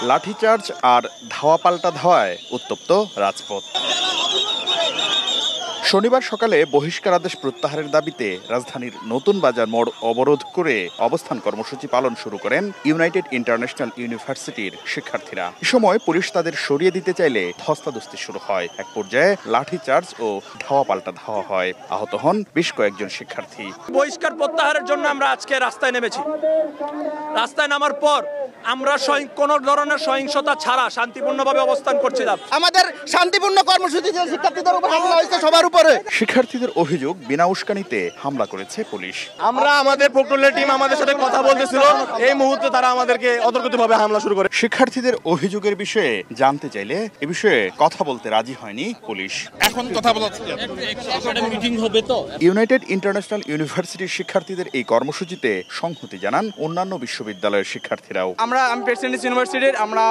লাঠিচার্জ আর ধাওয়া পাল্টা ধাওয়ায় উত্তপ্ত রাজপথ। শনিবার সকালে বহিষ্কার আদেশ প্রত্যাহারের দাবিতে রাজধানীর নতুন বাজার মোড় অবরোধ করে অবস্থান কর্মসূচি পালন শুরু করেন ইউনাইটেড ইন্টারন্যাশনাল ইউনিভার্সিটির শিক্ষার্থীরা। এ সময় পুলিশ তাদের সরিয়ে দিতে চাইলে ধস্তাধস্তি শুরু হয়। এক পর্যায়ে লাঠিচার্জ ও ধাওয়া পাল্টা ধাওয়া হয়। আহত হন বেশ কয়েকজন শিক্ষার্থী। বহিষ্কার প্রত্যাহারের জন্য আমরা আজকে রাস্তায় নেমেছি। রাস্তায় নামার পর আমরা কোনো ধরনের সহিংসতা ছাড়া শান্তিপূর্ণভাবে অবস্থান করছিলাম। আমাদের শান্তিপূর্ণ কর্মসূচিতে শিক্ষার্থীদের উপর হামলা হয়েছে সবার উপরে। শিক্ষার্থীদের অভিযোগ বিনা উস্কানিতে হামলা করেছে পুলিশ। আমরা আমাদের প্রক্টোরিয়াল টিম আমাদের সাথে কথা বলতেছিল, এই মুহূর্তে তারা আমাদেরকে অতর্কিতভাবে হামলা শুরু করে। শিক্ষার্থীদের অভিযোগের বিষয়ে জানতে চাইলে এ বিষয়ে কথা বলতে রাজি হয়নি পুলিশ। এখন কথা বলা মিটিং হবে তো। ইউনাইটেড ইন্টারন্যাশনাল ইউনিভার্সিটির শিক্ষার্থীদের এই কর্মসূচিতে সংহতি জানান অন্যান্য বিশ্ববিদ্যালয়ের শিক্ষার্থীরাও। আমি প্রেসিডেন্ট ইউনিভার্সিটির আমরা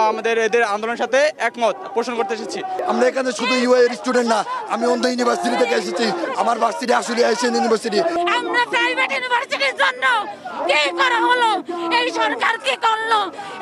এদের আন্দোলনের সাথে একমত পোষণ করতে এসেছি। আমরা এখানে শুধু ইউআই এর স্টুডেন্ট না, আমি অন্য ইউনিভার্সিটি থেকে এসেছি। আমার ভার্সিটি আসলে এশিয়ান ইউনিভার্সিটি। আমরা প্রাইভেট ইউনিভার্সিটির জন্য কি করা হলো? এই সরকার কি করলো?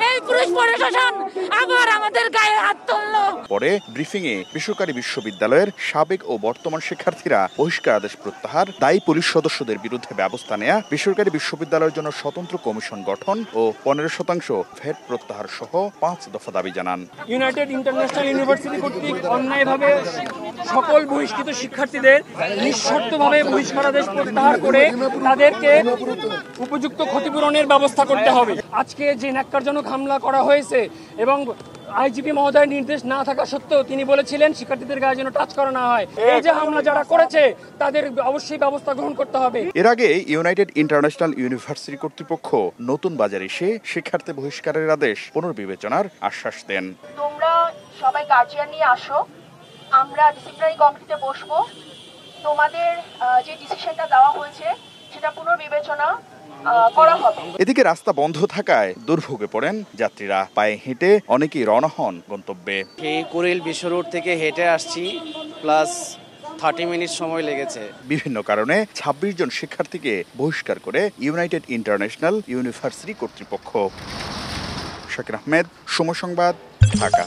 এই পুলিশ প্রশাসন আবার আমাদের গায়ে হাত তুললো। পরে ব্রিফিং এ বেসরকারি বিশ্ববিদ্যালয়ের সাবেক ও বর্তমান শিক্ষার্থীরা বহিষ্কার আদেশ প্রত্যাহার, দায়ী পুলিশ সদস্যদের বিরুদ্ধে ব্যবস্থা নেয়া, বেসরকারি বিশ্ববিদ্যালয়ের জন্য স্বতন্ত্র কমিশন গঠন ও 15% ভ্যাট প্রত্যাহার সহ 5 দফা দাবি জানান। ইউনাইটেড ইন্টারন্যাশনাল ইউনিভার্সিটি কর্তৃক অন্যায়ভাবে সকল বহিষ্কৃত শিক্ষার্থীদের নিঃশর্তভাবে বহিষ্কার আদেশ প্রত্যাহার করে তাদেরকে উপযুক্ত ক্ষতিপূরণের ব্যবস্থা করতে হবে। আজকে যে ন্যাক্কারজনক হামলা করা হয়েছে এবং আইজিপি মহোদয়ের নির্দেশ না থাকা সত্ত্বেও তিনি বলেছিলেন শিক্ষার্থীদের গায়ে যেন টাচ করা না হয়। এই যে হামলা যারা করেছে তাদের অবশ্যই ব্যবস্থা গ্রহণ করতে হবে। এর আগে ইউনাইটেড ইন্টারন্যাশনাল ইউনিভার্সিটি কর্তৃপক্ষ নতুন বাজারে এসে শিক্ষার্থী বহিষ্কারের আদেশ পুনর্বিবেচনার আশ্বাস দেন। তোমরা সবাই গার্জিয়ান নিয়ে আসো, আমরা ডিসিপ্লিনারি কমিটিতে বসবো। তোমাদের যে ডিসিশনটা দেওয়া হয়েছে সেটা পুনর্বিবেচনা করা হবে। এদিকে রাস্তা বন্ধ থাকায় দুর্ভোগে পড়েন যাত্রীরা। পায়ে হেঁটে অনেকেই রওনা হন গন্তব্যে। এই কুড়িল বিশ্ব রোড থেকে হেঁটে আসছি, প্লাস 30 মিনিট সময় লেগেছে। বিভিন্ন কারণে 26 জন শিক্ষার্থীকে বহিষ্কার করে ইউনাইটেড ইন্টারন্যাশনাল ইউনিভার্সিটি কর্তৃপক্ষ। শাকির আহমেদ, সময় সংবাদ, ঢাকা।